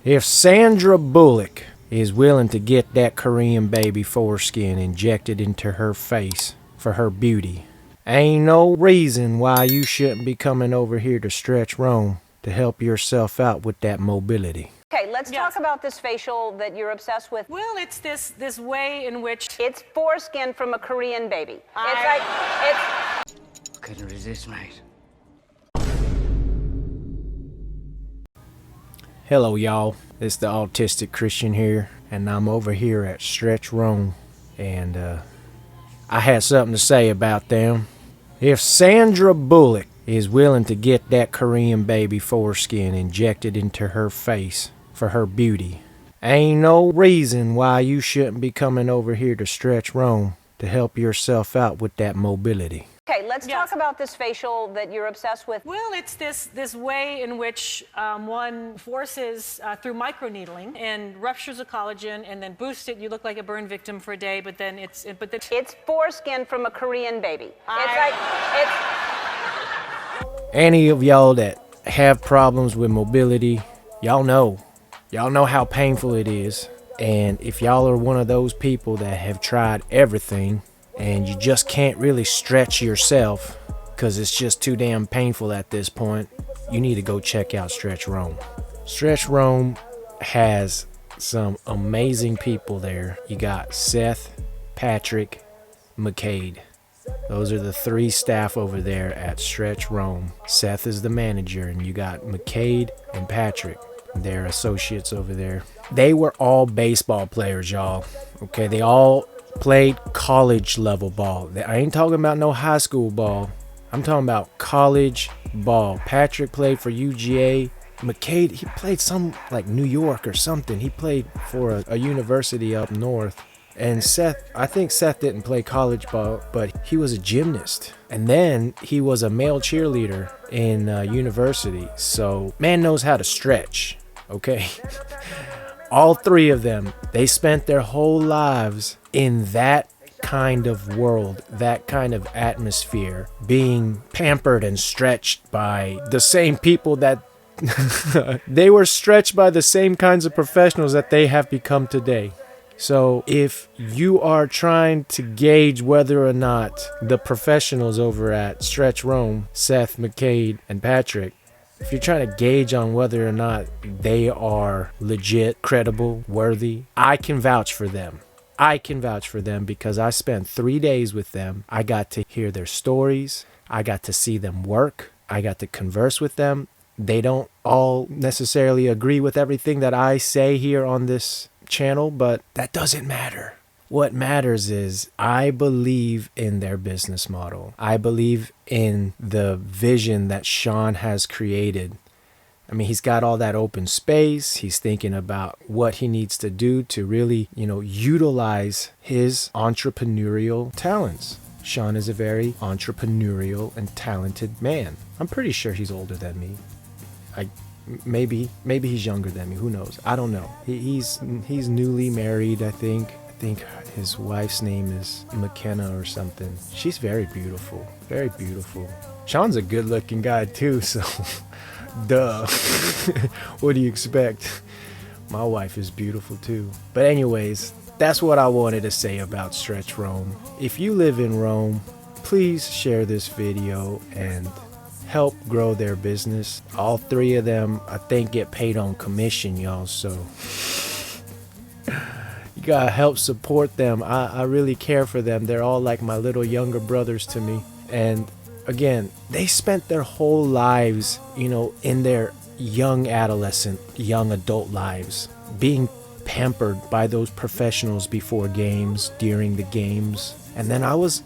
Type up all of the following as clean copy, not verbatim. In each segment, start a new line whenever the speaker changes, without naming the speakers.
If Sandra Bullock is willing to get that Korean baby foreskin injected into her face for her beauty, ain't no reason why you shouldn't be coming over here to Stretch Rome to help yourself out with that mobility.
Okay, let's talk about this facial that you're obsessed with.
Well, it's this way in which
It's foreskin from a Korean baby.
Couldn't resist, mate.
Hello y'all, it's the Autistic Christian here, and I'm over here at Stretch Rome, and I had something to say about them. If Sandra Bullock is willing to get that Korean baby foreskin injected into her face for her beauty, ain't no reason why you shouldn't be coming over here to Stretch Rome to help yourself out with that mobility.
Okay, let's talk about this facial that you're obsessed with.
well, it's this way in which one forces through microneedling and ruptures a collagen and then boosts it. You look like a burn victim for a day, but then it's
foreskin from a Korean baby.
Any of y'all that have problems with mobility, y'all know how painful it is. And if y'all are one of those people that have tried everything and you just can't really stretch yourself because it's just too damn painful at this point, you need to go check out Stretch Rome. Stretch Rome has some amazing people there. You got Seth, Patrick, McCade. Those are the three staff over there at Stretch Rome. Seth is the manager, and you got McCade and Patrick. They're associates over there. They were all baseball players, y'all. Okay, they all played college level ball. I ain't talking about no high school ball. I'm talking about college ball. Patrick played for UGA. McCade, he played some like New York or something. He played for a university up north. And Seth, I think Seth didn't play college ball, but he was a gymnast. And then he was a male cheerleader in university. So man knows how to stretch, okay? All three of them, they spent their whole lives in that kind of world, that kind of atmosphere, being pampered and stretched by the same people that they were stretched by the same kinds of professionals that they have become today. So if you are trying to gauge whether or not the professionals over at Stretch Rome, Seth, McCade, and Patrick, if you're trying to gauge on whether or not they are legit, credible, worthy, I can vouch for them. I can vouch for them because I spent 3 days with them. I got to hear their stories. I got to see them work. I got to converse with them. They don't all necessarily agree with everything that I say here on this channel, but that doesn't matter. What matters is I believe in their business model. I believe in the vision that Sean has created. I mean, he's got all that open space. He's thinking about what he needs to do to really, utilize his entrepreneurial talents. Sean is a very entrepreneurial and talented man. I'm pretty sure he's older than me. Maybe he's younger than me. Who knows? I don't know. He's newly married, I think. I think his wife's name is McKenna or something. She's very beautiful. Very beautiful. Sean's a good-looking guy too, so duh. What do you expect? My wife is beautiful too. But anyways, that's what I wanted to say about Stretch Rome. If you live in Rome, please share this video and help grow their business. All three of them, I think, get paid on commission, y'all, so you gotta help support them. I really care for them. They're all like my little younger brothers to me. And again, they spent their whole lives, in their young adolescent, young adult lives, being pampered by those professionals before games, during the games. And then I was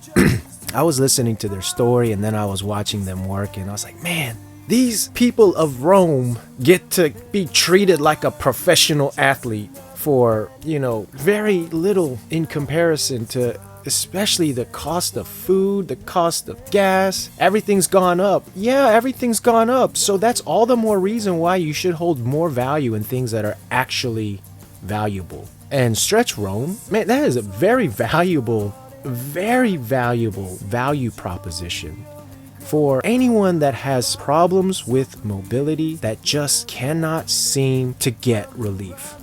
listening to their story, and then I was watching them work, and I was like, man, these people of Rome get to be treated like a professional athlete for, very little in comparison to especially the cost of food, the cost of gas. Everything's gone up. Yeah, everything's gone up. So that's all the more reason why you should hold more value in things that are actually valuable. And Stretch Rome, man, that is a very valuable value proposition for anyone that has problems with mobility that just cannot seem to get relief.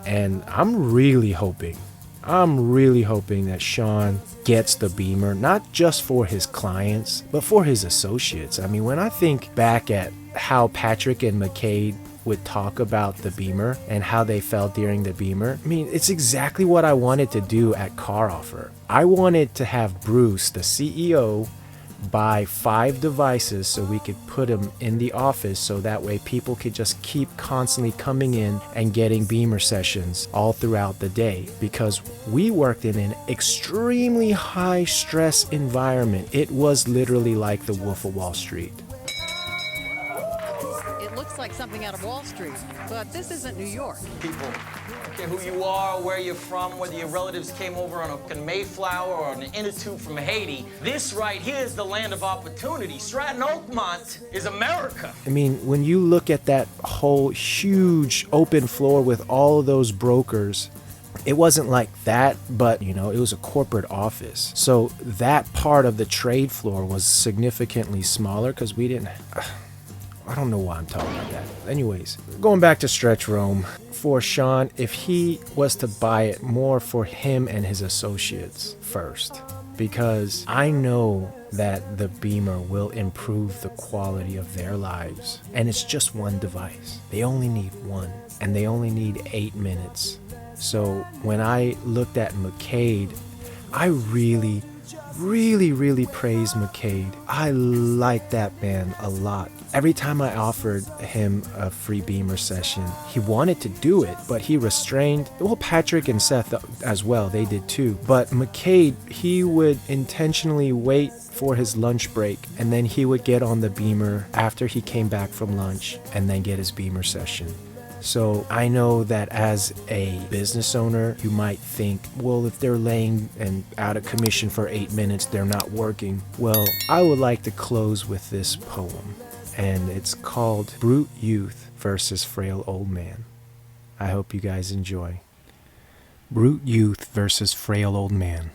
And I'm really hoping that Sean gets the Beamer, not just for his clients, but for his associates. I mean, when I think back at how Patrick and McCade would talk about the Beamer and how they felt during the Beamer, I mean, it's exactly what I wanted to do at CarOffer. I wanted to have Bruce, the CEO, buy 5 devices so we could put them in the office, so that way people could just keep constantly coming in and getting Beamer sessions all throughout the day, because we worked in an extremely high stress environment. It was literally like the Wolf of Wall Street.
It looks like something out of Wall Street, but this isn't New York.
People, I don't care who you are, where you're from, whether your relatives came over on a Mayflower or an inner tube from Haiti, this right here is the land of opportunity. Stratton Oakmont is America.
I mean, when you look at that whole huge open floor with all of those brokers, it wasn't like that, but it was a corporate office. So that part of the trade floor was significantly smaller because we didn't... I don't know why I'm talking about that. Anyways, going back to Stretch Rome, for Sean, if he was to buy it, more for him and his associates first, because I know that the Beamer will improve the quality of their lives. And it's just one device. They only need one, and they only need 8 minutes. So when I looked at McCade, I really praise McCade. I like that man a lot. Every time I offered him a free Beamer session, he wanted to do it, but he restrained. Well, Patrick and Seth as well, they did too. But McCade, he would intentionally wait for his lunch break, and then he would get on the Beamer after he came back from lunch and then get his Beamer session. So I know that as a business owner, you might think, well, if they're laying and out of commission for 8 minutes, they're not working. Well, I would like to close with this poem, and it's called Brute Youth versus Frail Old Man. I hope you guys enjoy. Brute Youth versus Frail Old Man.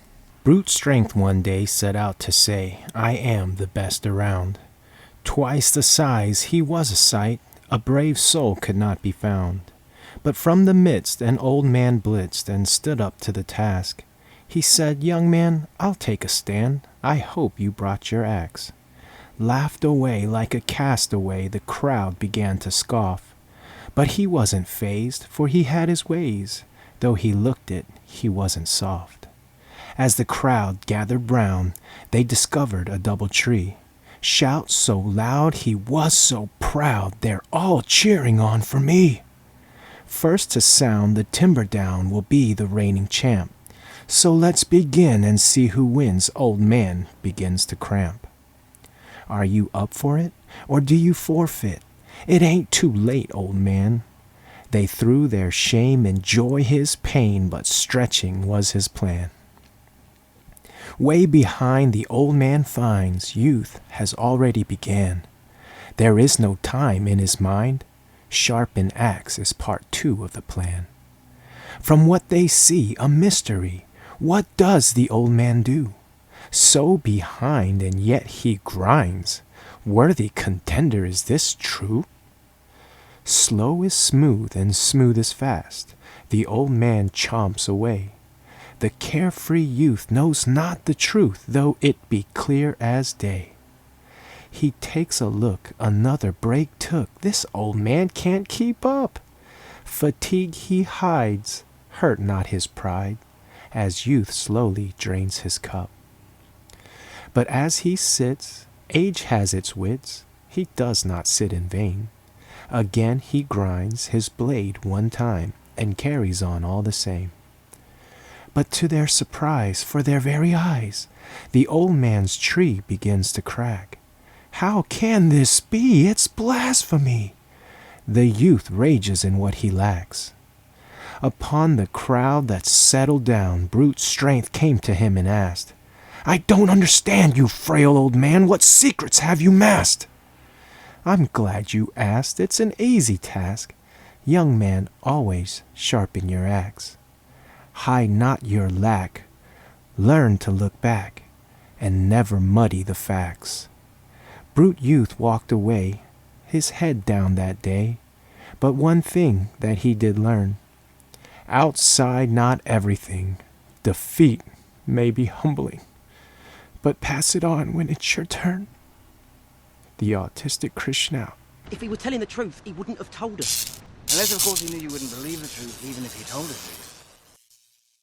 Brute strength one day set out to say, I am the best around. Twice the size, he was a sight. A brave soul could not be found. But from the midst an old man blitzed and stood up to the task. He said, Young man, I'll take a stand. I hope you brought your axe. Laughed away like a castaway, the crowd began to scoff. But he wasn't fazed, for he had his ways. Though he looked it, he wasn't soft. As the crowd gathered round, they discovered a double tree. Shout so loud, he was so proud, they're all cheering on for me. First to sound the timber down will be the reigning champ. So let's begin and see who wins. Old man begins to cramp. Are you up for it, or do you forfeit? It ain't too late, old man. They threw their shame and joy his pain, but stretching was his plan. Way behind the old man finds youth has already began. There is no time in his mind. Sharpen axe is part 2 of the plan. From what they see, a mystery. What does the old man do? So behind, and yet he grinds. Worthy contender, is this true? Slow is smooth, and smooth is fast. The old man chomps away. The carefree youth knows not the truth, though it be clear as day. He takes a look, another break took. This old man can't keep up. Fatigue he hides, hurt not his pride, as youth slowly drains his cup. But as he sits, age has its wits. He does not sit in vain. Again he grinds his blade one time, and carries on all the same. But to their surprise, for their very eyes, the old man's tree begins to crack. How can this be? It's blasphemy. The youth rages in what he lacks. Upon the crowd that settled down, brute strength came to him and asked, I don't understand, you frail old man. What secrets have you masked? I'm glad you asked. It's an easy task. Young man, always sharpen your axe. Hide not your lack. Learn to look back, and never muddy the facts. Brute youth walked away, his head down that day. But one thing that he did learn: outside not everything. Defeat may be humbling, but pass it on when it's your turn. The Autistic Christian out.
If he were telling the truth, he wouldn't have told us.
Unless, of course, he knew you wouldn't believe the truth, even if he told us it.